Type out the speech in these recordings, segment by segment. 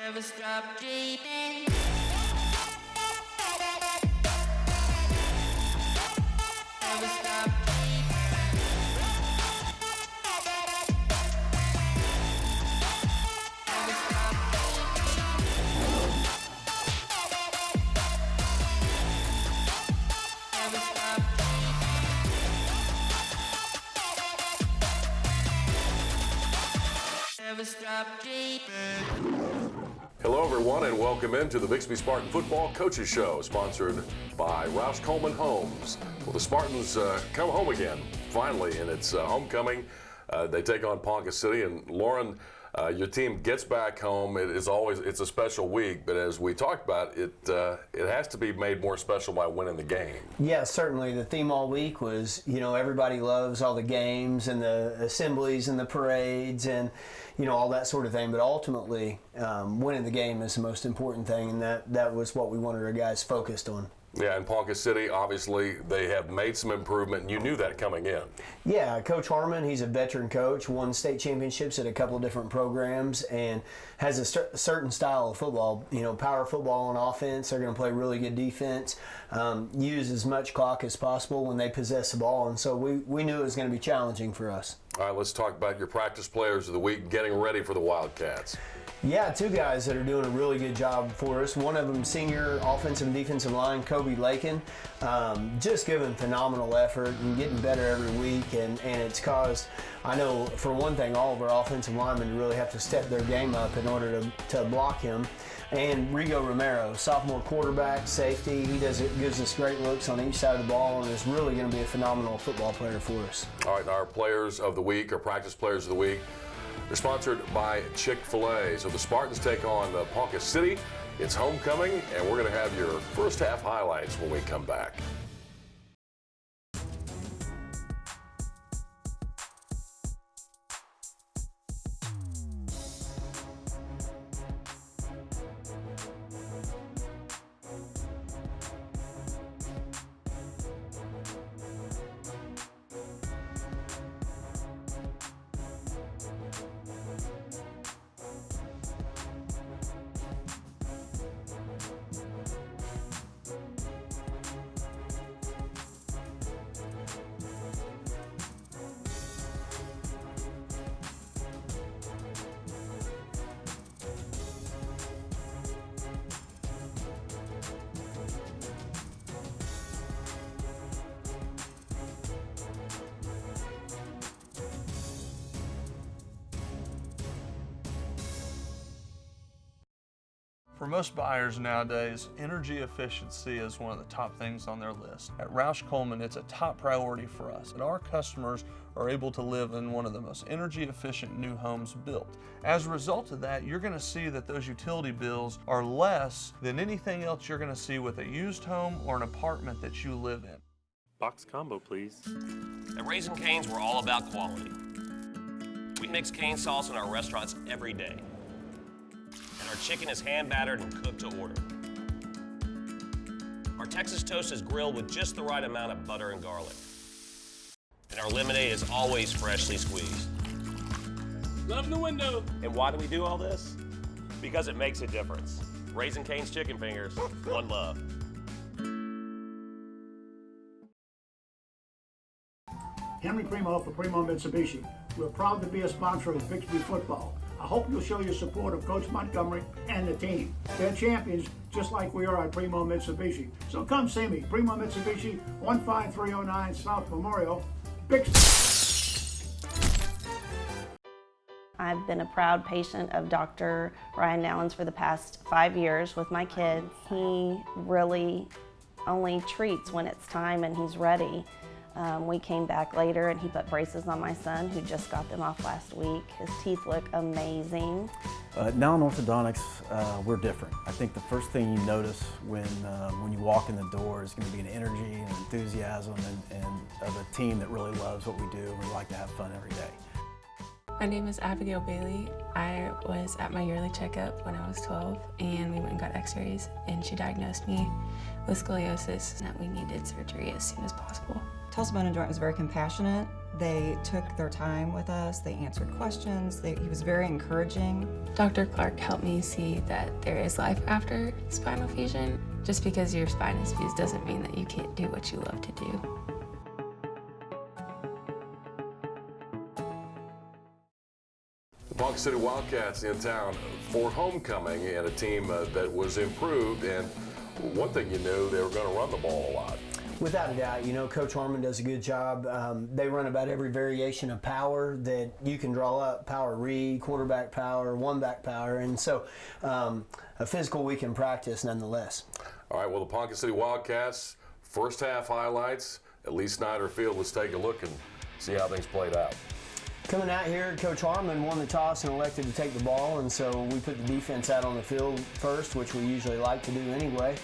Never stop dreaming. Never stop dreaming. Never stop dreaming. Never stop dreaming. Never stop dreaming. Hello, everyone, and welcome into the Bixby Spartan Football Coaches Show, sponsored by Roush Coleman Homes. Well, the Spartans come home again, finally, and it's homecoming. They take on Ponca City, and Lauren, your team gets back home. It's a special week, but as we talked about, it has to be made more special by winning the game. Yeah, certainly. The theme all week was, everybody loves all the games and the assemblies and the parades and, all that sort of thing. But ultimately, winning the game is the most important thing, and that was what we wanted our guys focused on. Yeah, and Ponca City, obviously, they have made some improvement, and you knew that coming in. Yeah, Coach Harmon, he's a veteran coach, won state championships at a couple of different programs, and has a certain style of football. Power football on offense. They're going to play really good defense, use as much clock as possible when they possess the ball, and so we knew it was going to be challenging for us. All right, let's talk about your practice players of the week getting ready for the Wildcats. Yeah, two guys that are doing a really good job for us. One of them, senior offensive and defensive line, Kobe Lakin, just giving phenomenal effort and getting better every week. And it's caused, I know, for one thing, all of our offensive linemen to really have to step their game up in order to block him. And Rigo Romero, sophomore quarterback, safety, he gives us great looks on each side of the ball and is really going to be a phenomenal football player for us. All right, our players of the week, our practice players of the week, they're sponsored by Chick-fil-A. So the Spartans take on Ponca City. It's homecoming, and we're going to have your first half highlights when we come back. For most buyers nowadays, energy efficiency is one of the top things on their list. At Roush Coleman, it's a top priority for us, and our customers are able to live in one of the most energy efficient new homes built. As a result of that, you're going to see that those utility bills are less than anything else you're going to see with a used home or an apartment that you live in. Box combo, please. At Raising Cane's, we're all about quality. We mix cane sauce in our restaurants every day. And our chicken is hand battered and cooked to order. Our Texas toast is grilled with just the right amount of butter and garlic. And our lemonade is always freshly squeezed. Love the window. And why do we do all this? Because it makes a difference. Raising Cane's chicken fingers, one love. Henry Primo for Primo Mitsubishi. We're proud to be a sponsor of Bixby football. I hope you'll show your support of Coach Montgomery and the team. They're champions just like we are at Primo Mitsubishi. So come see me, Primo Mitsubishi, 15309 South Memorial, Bixby. I've been a proud patient of Dr. Ryan Nallens for the past 5 years with my kids. He really only treats when it's time and he's ready. We came back later and he put braces on my son, who just got them off last week. His teeth look amazing. Now in orthodontics, we're different. I think the first thing you notice when you walk in the door is going to be an energy and enthusiasm and of a team that really loves what we do, and we like to have fun every day. My name is Abigail Bailey. I was at my yearly checkup when I was 12, and we went and got x-rays, and she diagnosed me with scoliosis and that we needed surgery as soon as possible. Tulsa Bone and Joint was very compassionate. They took their time with us. They answered questions. He was very encouraging. Dr. Clark helped me see that there is life after spinal fusion. Just because your spine is fused doesn't mean that you can't do what you love to do. The Ponca City Wildcats in town for homecoming, and a team that was improved. And one thing you knew, they were going to run the ball a lot. Without a doubt, Coach Harmon does a good job. They run about every variation of power that you can draw up: power read, quarterback power, one-back power, and so a physical week in practice nonetheless. All right, well, the Ponca City Wildcats, first half highlights. At Lee Snyder Field, let's take a look and see how things played out. Coming out here, Coach Harmon won the toss and elected to take the ball, and so we put the defense out on the field first, which we usually like to do anyway.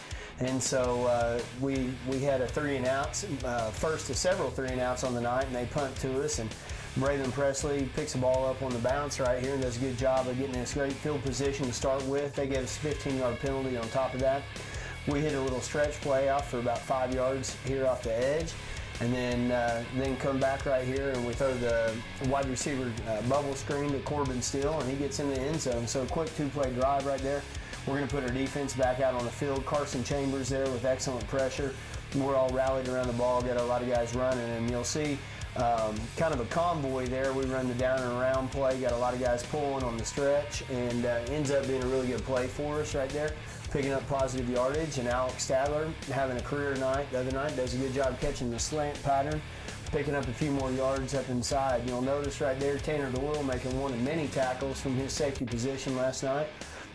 And so we had a 3-and-outs, first of several 3-and-outs on the night, and they punt to us. And Braylon Presley picks the ball up on the bounce right here and does a good job of getting us great field position to start with. They gave us a 15-yard penalty on top of that. We hit a little stretch play off for about 5 yards here off the edge. And then come back right here and we throw the wide receiver bubble screen to Corbin Steele, and he gets in the end zone. So a quick 2-play drive right there. We're going to put our defense back out on the field. Carson Chambers there with excellent pressure. We're all rallied around the ball, got a lot of guys running, and you'll see kind of a convoy there. We run the down and around play, got a lot of guys pulling on the stretch, and ends up being a really good play for us right there, picking up positive yardage. And Alex Stadler having a career night the other night, does a good job catching the slant pattern, picking up a few more yards up inside. You'll notice right there Tanner Doyle making one of many tackles from his safety position last night.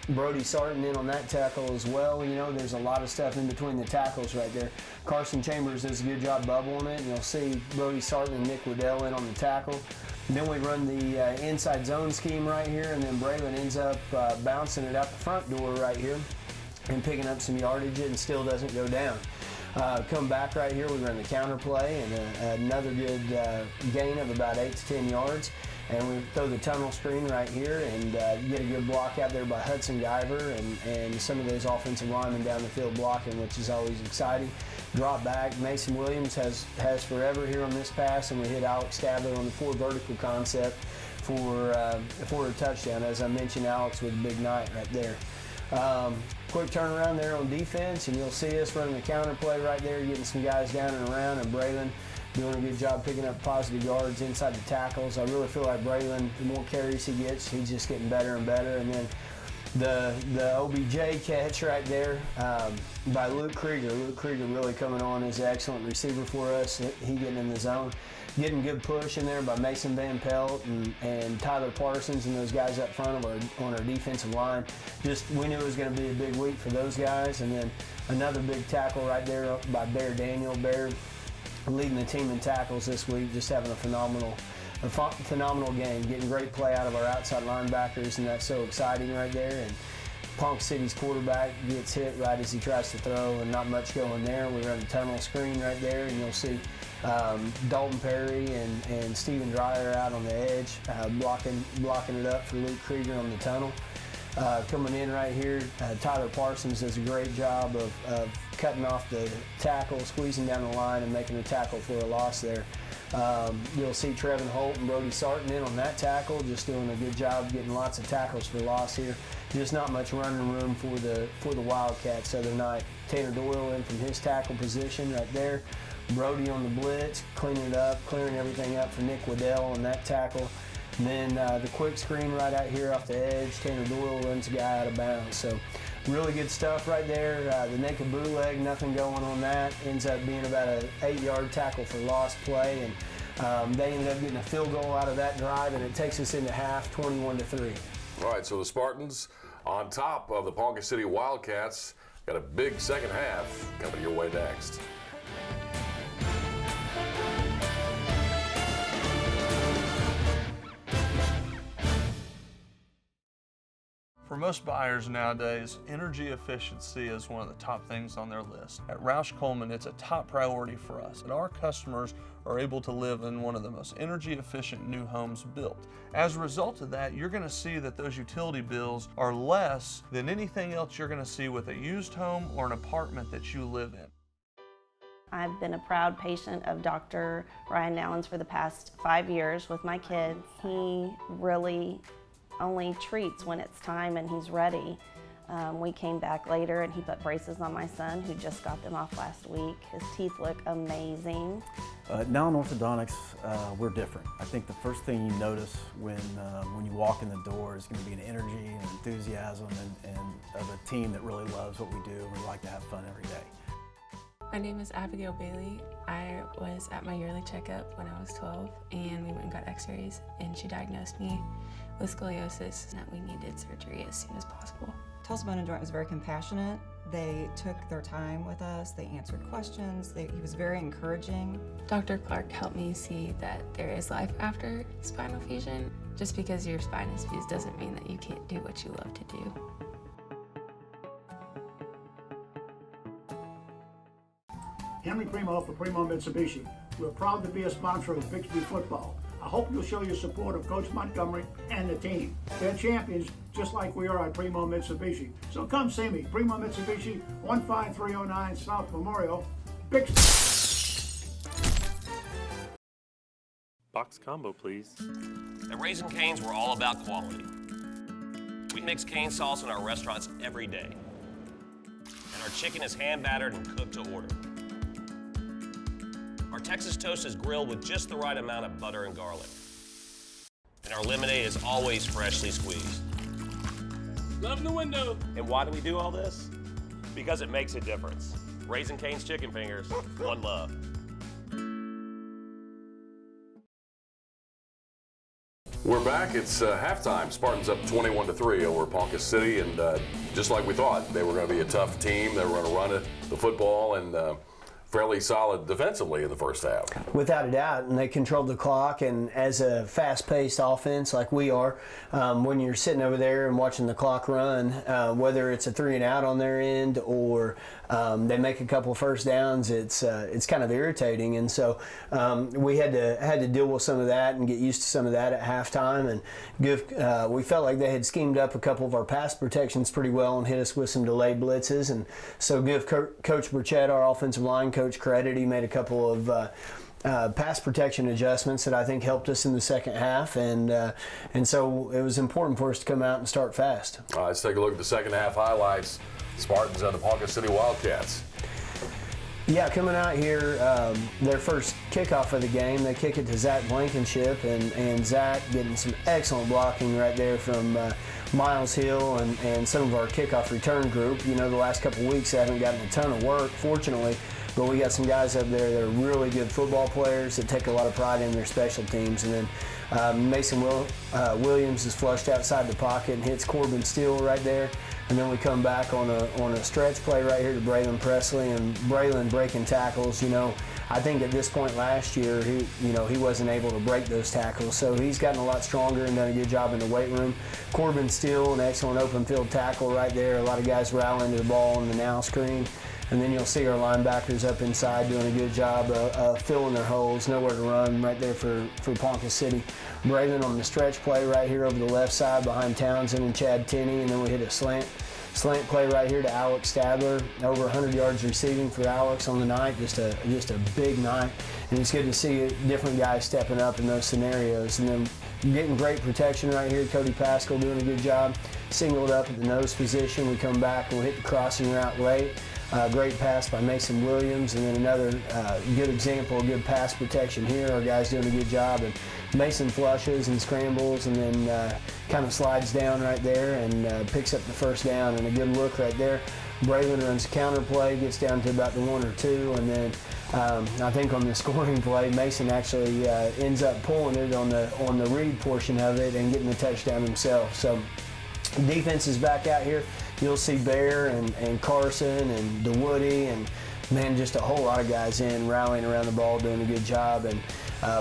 Brody Sarton in on that tackle as well. There's a lot of stuff in between the tackles right there. Carson Chambers does a good job bubbling it, and you'll see Brody Sarton and Nick Waddell in on the tackle. And then we run the inside zone scheme right here, and then Braylon ends up bouncing it out the front door right here and picking up some yardage, and still doesn't go down. Come back right here, we run the counter play, and another good gain of about 8 to 10 yards. And we throw the tunnel screen right here and get a good block out there by Hudson Guyver and some of those offensive linemen down the field blocking, which is always exciting. Drop back, Mason Williams has forever here on this pass, and we hit Alex Stadler on the 4 vertical concept for a touchdown. As I mentioned, Alex with a big night right there. Quick turnaround there on defense, and you'll see us running the counter play right there, getting some guys down and around, and Braylon doing a good job picking up positive yards inside the tackles. I really feel like Braylon, the more carries he gets, he's just getting better and better. And then the OBJ catch right there by Luke Krieger. Luke Krieger really coming on as an excellent receiver for us. He getting in the zone. Getting good push in there by Mason Van Pelt and Tyler Parsons and those guys up front on our defensive line. We knew it was going to be a big week for those guys. And then another big tackle right there by Bear Daniel. Bear leading the team in tackles this week, just having a phenomenal game, getting great play out of our outside linebackers, and that's so exciting right there. And Ponca City's quarterback gets hit right as he tries to throw, and not much going there. We run the tunnel screen right there, and you'll see Dalton Perry and Stephen Dreyer out on the edge, blocking it up for Luke Krieger on the tunnel. Coming in right here, Tyler Parsons does a great job of cutting off the tackle, squeezing down the line, and making a tackle for a loss there. You'll see Trevin Holt and Brody Sarton in on that tackle, just doing a good job getting lots of tackles for loss here. Just not much running room for the Wildcats the other night. Tanner Doyle in from his tackle position right there. Brody on the blitz, cleaning it up, clearing everything up for Nick Waddell on that tackle. And then the quick screen right out here off the edge, Tanner Doyle runs a guy out of bounds. So really good stuff right there. The naked bootleg, nothing going on that. Ends up being about an 8-yard tackle for loss play, and they ended up getting a field goal out of that drive, and it takes us into half, 21-3. All right, so the Spartans on top of the Ponca City Wildcats. Got a big second half coming your way next. For most buyers nowadays, energy efficiency is one of the top things on their list. At Roush Coleman, it's a top priority for us, and our customers are able to live in one of the most energy efficient new homes built. As a result of that, you're going to see that those utility bills are less than anything else you're going to see with a used home or an apartment that you live in. I've been a proud patient of Dr. Ryan Nowlan's for the past 5 years with my kids. He really only treats when it's time and he's ready. We came back later and he put braces on my son, who just got them off last week. His teeth look amazing. Now in orthodontics, we're different. I think the first thing you notice when you walk in the door is going to be an energy and enthusiasm and of a team that really loves what we do, and we like to have fun every day. My name is Abigail Bailey. I was at my yearly checkup when I was 12, and we went and got x-rays, and she diagnosed me with scoliosis and that we needed surgery as soon as possible. Tulsa Bone and Joint was very compassionate. They took their time with us. They answered questions. He was very encouraging. Dr. Clark helped me see that there is life after spinal fusion. Just because your spine is fused doesn't mean that you can't do what you love to do. Henry Primo for Primo Mitsubishi. We're proud to be a sponsor of Bixby football. I hope you'll show your support of Coach Montgomery and the team. They're champions just like we are at Primo Mitsubishi. So come see me, Primo Mitsubishi, 15309 South Memorial, Bixby. Box combo, please. At Raising Cane's, we're all about quality. We mix cane sauce in our restaurants every day. And our chicken is hand battered and cooked to order. Our Texas toast is grilled with just the right amount of butter and garlic. And our lemonade is always freshly squeezed. Love the window. And why do we do all this? Because it makes a difference. Raising Cane's chicken fingers, one love. We're back. It's halftime. Spartans up 21-3 over Ponca City, and just like we thought, they were going to be a tough team. They were going to run the football and fairly solid defensively in the first half. Without a doubt, and they controlled the clock, and as a fast-paced offense like we are, when you're sitting over there and watching the clock run, whether it's a 3-and-out on their end or they make a couple of first downs, it's kind of irritating, and so we had to deal with some of that and get used to some of that at halftime, and we felt like they had schemed up a couple of our pass protections pretty well and hit us with some delayed blitzes, and so give Coach Burchett, our offensive line coach, credit. He made a couple of pass protection adjustments that I think helped us in the second half, and so it was important for us to come out and start fast. All right, let's take a look at the second half highlights. Spartans and the Ponca City Wildcats. Yeah, coming out here, their first kickoff of the game, they kick it to Zach Blankenship, and Zach getting some excellent blocking right there from Miles Hill and some of our kickoff return group. You know, the last couple of weeks they haven't gotten a ton of work, fortunately, but we got some guys up there that are really good football players that take a lot of pride in their special teams. And then Mason Williams is flushed outside the pocket and hits Corbin Steele right there. And then we come back on a stretch play right here to Braylon Presley, and Braylon breaking tackles. You know, I think at this point last year, he wasn't able to break those tackles, so he's gotten a lot stronger and done a good job in the weight room. Corbin Steele, an excellent open field tackle right there. A lot of guys rallying to the ball on the now screen. And then you'll see our linebackers up inside doing a good job of filling their holes, nowhere to run right there for Ponca City. Braylon on the stretch play right here over the left side behind Townsend and Chad Tenney, and then we hit a slant play right here to Alex Stadler. Over 100 yards receiving for Alex on the night, just a big night. And it's good to see different guys stepping up in those scenarios. And then getting great protection right here. Cody Pascal doing a good job. Singled up at the nose position. We come back and we hit the crossing route late. Great pass by Mason Williams, and then another good example of good pass protection here. Our guys doing a good job, and Mason flushes and scrambles and then kind of slides down right there and picks up the first down, and a good look right there. Braylon runs a counter play, gets down to about the 1 or 2, and then I think on the scoring play, Mason actually ends up pulling it on the read portion of it and getting the touchdown himself. So defense is back out here. You'll see Bear and Carson and DeWoody and, man, just a whole lot of guys rallying around the ball, doing a good job. And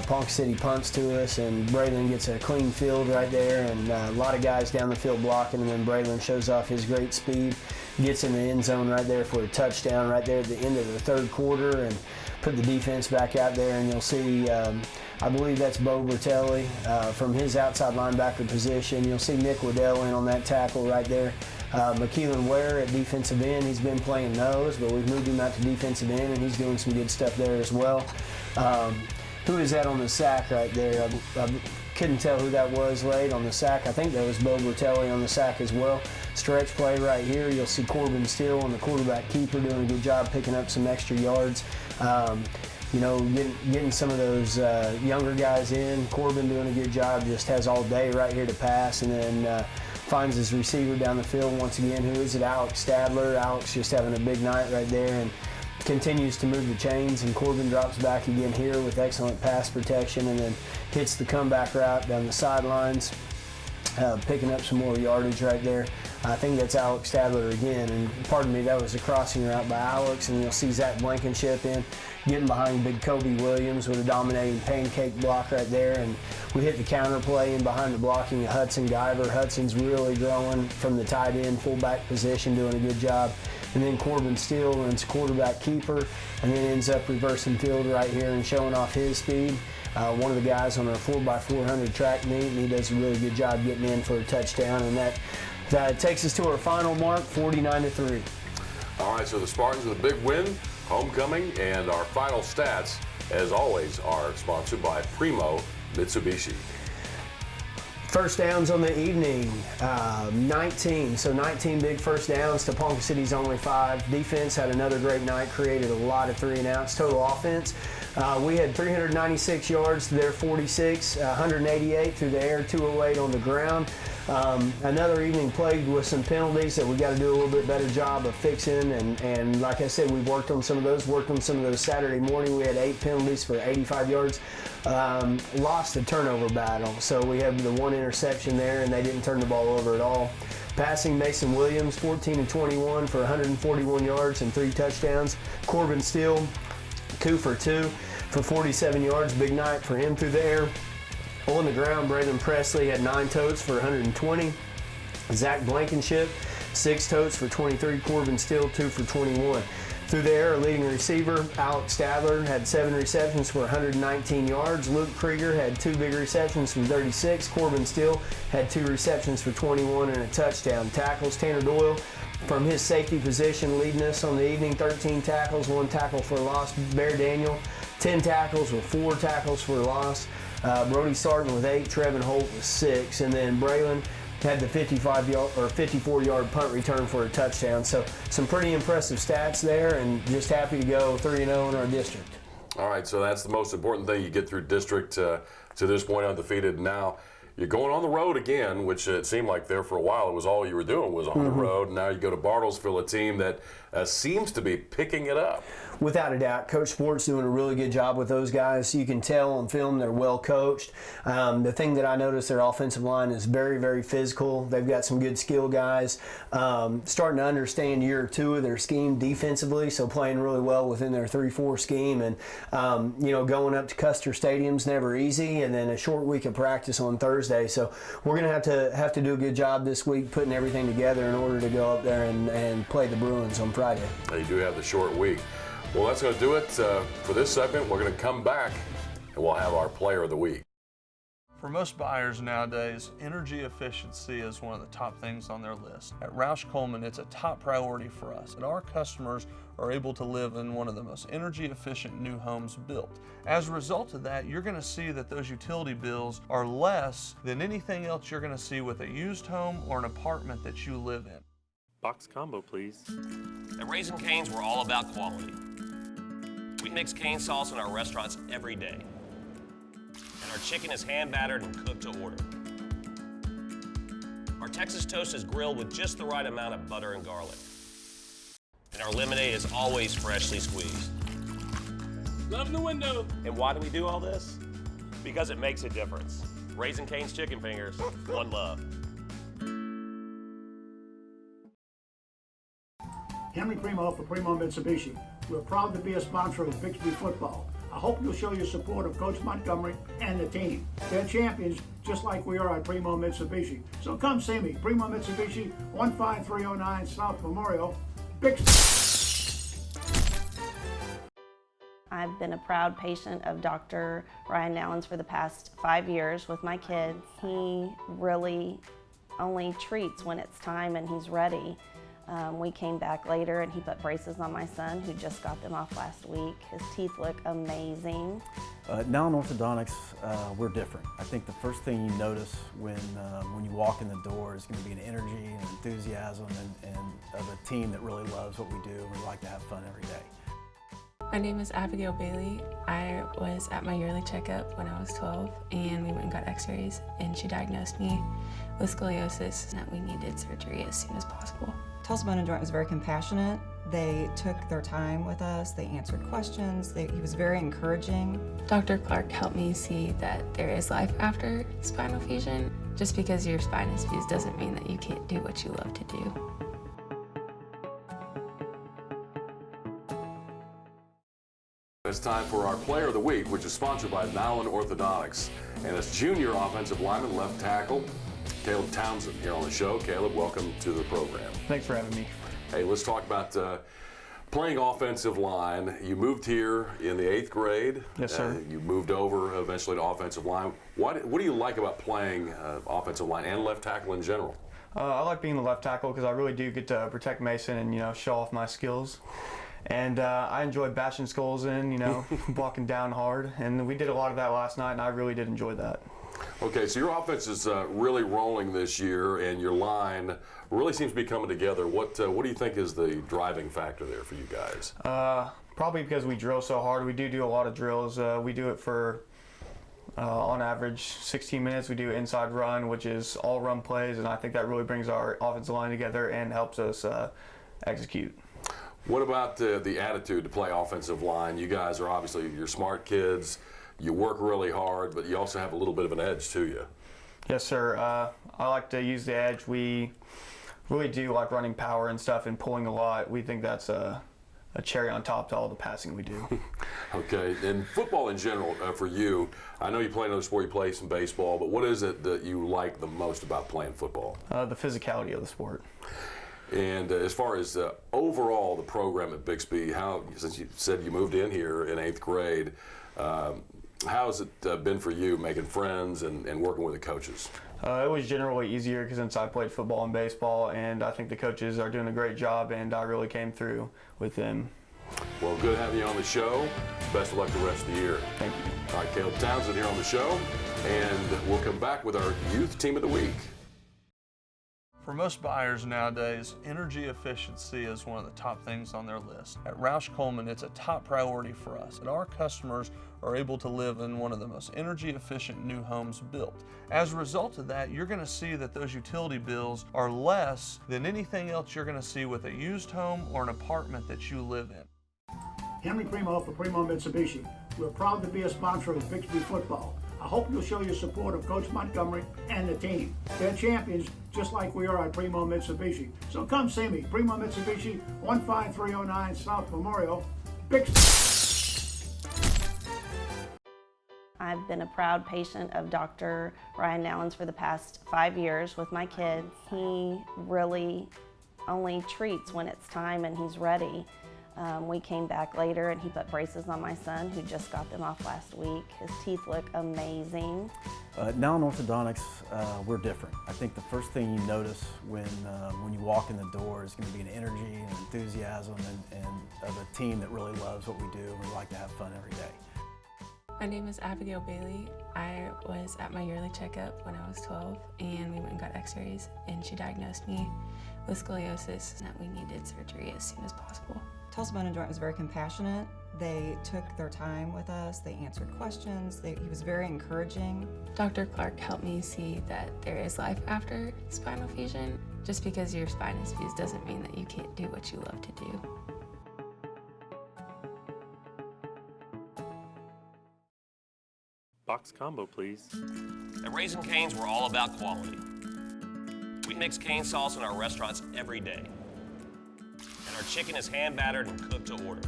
Ponca City punts to us, and Braylon gets a clean field right there, and a lot of guys down the field blocking, and then Braylon shows off his great speed, gets in the end zone right there for a touchdown right there at the end of the third quarter, and put the defense back out there, and you'll see I believe that's Bo Bertelli from his outside linebacker position. You'll see Nick Waddell in on that tackle right there. McKeelan Ware at defensive end. He's been playing nose, but we've moved him out to defensive end, and he's doing some good stuff there as well. Who is that on the sack right there? I couldn't tell who that was late on the sack. I think that was Bo Bertelli on the sack as well. Stretch play right here. You'll see Corbin Steele on the quarterback keeper doing a good job picking up some extra yards. You know, getting some of those younger guys in. Corbin doing a good job, just has all day right here to pass, and then finds his receiver down the field once again. Who is it? Alex Stadler. Alex just having a big night right there and continues to move the chains, and Corbin drops back again here with excellent pass protection and then hits the comeback route down the sidelines, picking up some more yardage right there. I think that's Alex Stadler again, and pardon me, that was a crossing route by Alex, and you'll see Zach Blankenship getting behind big Kobe Williams with a dominating pancake block right there, and we hit the counter play in behind the blocking of Hudson Guyver. Hudson's really growing from the tight end fullback position, doing a good job. And then Corbin Steele runs quarterback keeper and then ends up reversing field right here and showing off his speed. One of the guys on our 4x400 track meet, and he does a really good job getting in for a touchdown, and that takes us to our final mark, 49-3. All right, so the Spartans with a big win, homecoming, and our final stats, as always, are sponsored by Primo Mitsubishi. First downs on the evening, 19. So 19 big first downs to Ponca City's only 5. Defense had another great night, created a lot of 3-and-outs. Total offense, we had 396 yards to their 46, 188 through the air, 208 on the ground. Another evening plagued with some penalties that we got to do a little bit better job of fixing, and like I said, we worked on some of those Saturday morning. We had 8 penalties for 85 yards. Lost the turnover battle, so we have the 1 interception there, and they didn't turn the ball over at all. Passing, Mason Williams, 14-21 for 141 yards and 3 touchdowns. Corbin Steele, 2 for 2 for 47 yards. Big night for him through the air. On the ground, Braylon Presley had 9 totes for 120. Zach Blankenship, 6 totes for 23. Corbin Steele, 2 for 21. Through the air, leading receiver, Alex Stadler, had 7 receptions for 119 yards. Luke Krieger had 2 big receptions for 36. Corbin Steele had 2 receptions for 21 and a touchdown. Tackles, Tanner Doyle from his safety position leading us on the evening, 13 tackles, 1 tackle for loss. Bear Daniel, 10 tackles with 4 tackles for loss. Brody Sarton with 8, Trevin Holt with 6, and then Braylon had the 54-yard punt return for a touchdown. So some pretty impressive stats there, and just happy to go 3-0 in our district. All right, so that's the most important thing. You get through district to this point undefeated. Now you're going on the road again, which it seemed like there for a while it was all you were doing was on the road. Now you go to Bartlesville, a team that seems to be picking it up. Without a doubt, Coach Sport's doing a really good job with those guys. You can tell on film they're well coached. The thing that I noticed, their offensive line is very, very physical. They've got some good skill guys. Starting to understand year 2 of their scheme defensively, so playing really well within their 3-4 scheme. And going up to Custer Stadium's never easy, and then a short week of practice on Thursday. So we're going to have to do a good job this week putting everything together in order to go up there and play the Bruins on Friday. You do have the short week. Well, that's going to do it for this segment. We're going to come back and we'll have our player of the week. For most buyers nowadays, energy efficiency is one of the top things on their list. At Roush Coleman, it's a top priority for us, and our customers are able to live in one of the most energy efficient new homes built. As a result of that, you're going to see that those utility bills are less than anything else you're going to see with a used home or an apartment that you live in. Box combo, please. At Raising Cane's, we're all about quality. We mix cane sauce in our restaurants every day. And our chicken is hand battered and cooked to order. Our Texas toast is grilled with just the right amount of butter and garlic. And our lemonade is always freshly squeezed. Love the window. And why do we do all this? Because it makes a difference. Raising Cane's Chicken Fingers, one love. Henry Primo for Primo Mitsubishi. We're proud to be a sponsor of Bixby football. I hope you'll show your support of Coach Montgomery and the team. They're champions, just like we are at Primo Mitsubishi. So come see me, Primo Mitsubishi, 15309 South Memorial, Bixby. I've been a proud patient of Dr. Ryan Nallens for the past 5 years with my kids. He really only treats when it's time and he's ready. We came back later and he put braces on my son, who just got them off last week. His teeth look amazing. Now in orthodontics, we're different. I think the first thing you notice when you walk in the door is going to be an energy and enthusiasm and of a team that really loves what we do, and we like to have fun every day. My name is Abigail Bailey. I was at my yearly checkup when I was 12, and we went and got x-rays, and she diagnosed me with scoliosis and that we needed surgery as soon as possible. Tulsa Bone and Joint was very compassionate. They took their time with us. They answered questions. He was very encouraging. Dr. Clark helped me see that there is life after spinal fusion. Just because your spine is fused doesn't mean that you can't do what you love to do. It's time for our Player of the Week, which is sponsored by Nowlin Orthodontics. And it's junior offensive lineman, left tackle, Caleb Townsend here on the show. Caleb, welcome to the program. Thanks for having me. Hey, let's talk about playing offensive line. You moved here in the 8th grade. Yes, sir. You moved over eventually to offensive line. What do you like about playing offensive line and left tackle in general? I like being the left tackle because I really do get to protect Mason and, show off my skills. And I enjoy bashing skulls in, blocking down hard. And we did a lot of that last night, and I really did enjoy that. Okay, so your offense is really rolling this year, and your line really seems to be coming together. What do you think is the driving factor there for you guys? Probably because we drill so hard. We do a lot of drills. We do it for, on average, 16 minutes. We do inside run, which is all run plays, and I think that really brings our offensive line together and helps us execute. What about the attitude to play offensive line? You guys are obviously, you're smart kids. You work really hard, but you also have a little bit of an edge to you. Yes, sir. I like to use the edge. We really do like running power and stuff and pulling a lot. We think that's a cherry on top to all the passing we do. Okay, and football in general for you, I know you play another sport, you play some baseball, but what is it that you like the most about playing football? The physicality of the sport. And as far as overall the program at Bixby, since you said you moved in here in 8th grade, how has it been for you making friends and working with the coaches? It was generally easier since I played football and baseball, and I think the coaches are doing a great job, and I really came through with them. Well, good having you on the show. Best of luck the rest of the year. Thank you. All right, Caleb Townsend here on the show, and we'll come back with our Youth Team of the Week. For most buyers nowadays, energy efficiency is one of the top things on their list. At Roush Coleman, it's a top priority for us, and our customers are able to live in one of the most energy efficient new homes built. As a result of that, you're going to see that those utility bills are less than anything else you're going to see with a used home or an apartment that you live in. Henry Primo for Primo Mitsubishi. We're proud to be a sponsor of Bixby football. I hope you'll show your support of Coach Montgomery and the team. They're champions, just like we are at Primo Mitsubishi. So come see me, Primo Mitsubishi, 15309 South Memorial, Bixby. I've been a proud patient of Dr. Ryan Nowlins for the past 5 years with my kids. He really only treats when it's time and he's ready. We came back later and he put braces on my son, who just got them off last week. His teeth look amazing. Now in orthodontics, we're different. I think the first thing you notice when you walk in the door is going to be an energy and enthusiasm and of a team that really loves what we do, and we like to have fun every day. My name is Abigail Bailey. I was at my yearly checkup when I was 12, and we went and got x-rays, and she diagnosed me with scoliosis and that we needed surgery as soon as possible. Tulsa Bone and Joint was very compassionate. They took their time with us. They answered questions. He was very encouraging. Dr. Clark helped me see that there is life after spinal fusion. Just because your spine is fused doesn't mean that you can't do what you love to do. Box combo, please. At Raising Cane's, we're all about quality. We mix cane sauce in our restaurants every day. And our chicken is hand battered and cooked to order.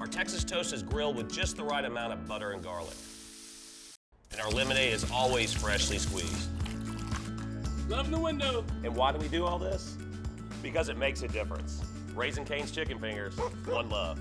Our Texas toast is grilled with just the right amount of butter and garlic. And our lemonade is always freshly squeezed. Love the window. And why do we do all this? Because it makes a difference. Raising Cane's chicken fingers, one love.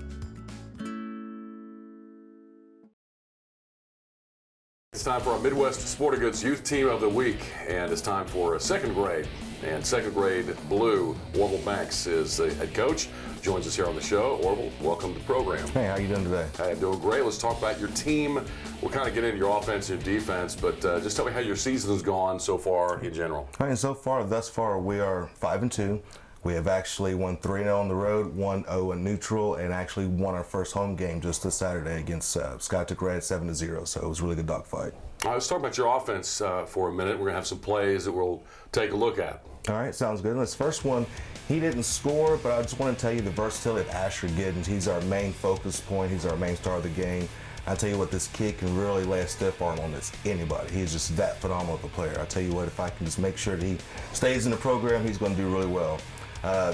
It's time for our Midwest Sporting Goods Youth Team of the Week, and it's time for second grade. And second grade blue, Orville Banks is the head coach. Joins us here on the show. Orville, welcome to the program. Hey, how you doing today? Hey, I'm doing great. Let's talk about your team. We'll kind of get into your offense and defense, but just tell me how your season's gone so far in general. All right, so far, thus far, we are 5-2. We have actually won 3-0 on the road, 1-0 in neutral, and actually won our first home game just this Saturday against Skytook Red 7-0. So it was a really good dogfight. All right, let's talk about your offense for a minute. We're going to have some plays that we'll take a look at. All right, sounds good. This first one, he didn't score, but I just want to tell you the versatility of Asher Giddens. He's our main focus point. He's our main star of the game. I tell you what, this kid can really lay a stiff arm on anybody. He's just that phenomenal of a player. I tell you what, if I can just make sure that he stays in the program, he's going to do really well.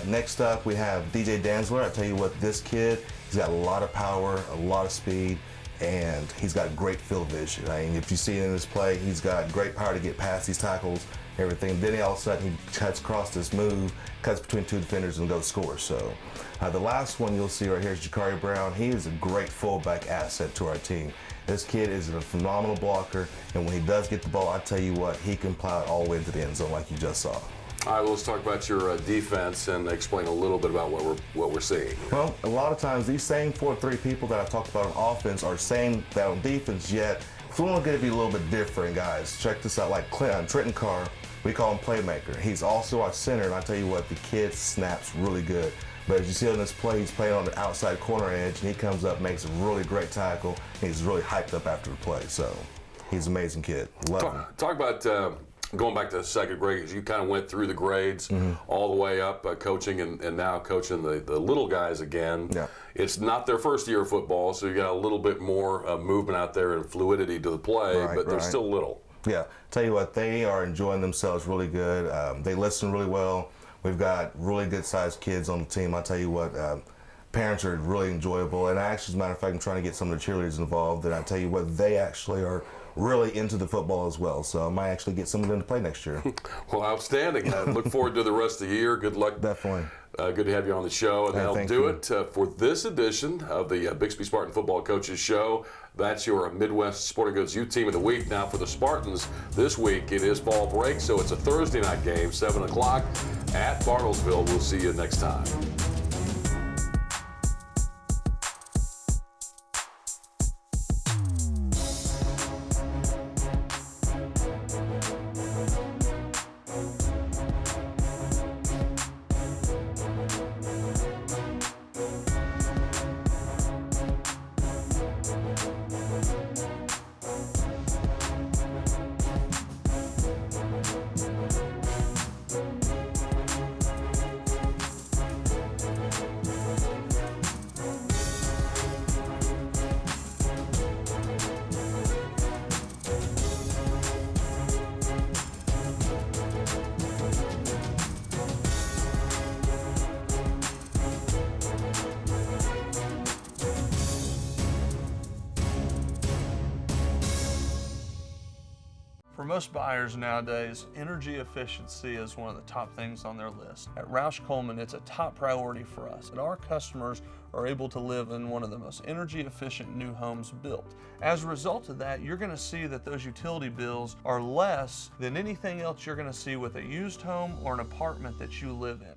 Next up, we have DJ Danzler. I tell you what, this kid, he's got a lot of power, a lot of speed, and he's got great field vision. I mean, if you see it in this play, he's got great power to get past these tackles, everything. Then all of a sudden, he cuts across this move, cuts between two defenders, and goes score. So the last one you'll see right here is Jakari Brown. He is a great fullback asset to our team. This kid is a phenomenal blocker, and when he does get the ball, I tell you what, he can plow it all the way into the end zone like you just saw. All right, well, let's talk about your defense and explain a little bit about what we're seeing. Well, a lot of times these same 4-3 people that I talked about on offense are saying that on defense, yet if we want to be a little bit different, guys, check this out. Like Trenton Carr, we call him playmaker. He's also our center, and I tell you what, the kid snaps really good. But as you see on this play, he's playing on the outside corner edge, and he comes up, makes a really great tackle, and he's really hyped up after the play. So he's an amazing kid. Love him. Talk about going back to second grade, because you kind of went through the grades all the way up, coaching and now coaching the little guys again. Yeah. It's not their first year of football, so you got a little bit more movement out there and fluidity to the play, but they're still little. Yeah, tell you what, they are enjoying themselves really good. They listen really well. We've got really good-sized kids on the team. I tell you what, parents are really enjoyable. And actually, as a matter of fact, I'm trying to get some of the cheerleaders involved. And I tell you what, they actually are really into the football as well. So I might actually get some of them to play next year. Well, outstanding. I look forward to the rest of the year. Good luck. Definitely. Good to have you on the show. And that'll do it for this edition of the Bixby Spartan Football Coaches Show. That's your Midwest Sporting Goods Youth Team of the Week. Now for the Spartans this week, it is fall break, so it's a Thursday night game, 7 o'clock at Bartlesville. We'll see you next time. For most buyers nowadays, energy efficiency is one of the top things on their list. At Roush Coleman, it's a top priority for us, and our customers are able to live in one of the most energy efficient new homes built. As a result of that, you're going to see that those utility bills are less than anything else you're going to see with a used home or an apartment that you live in.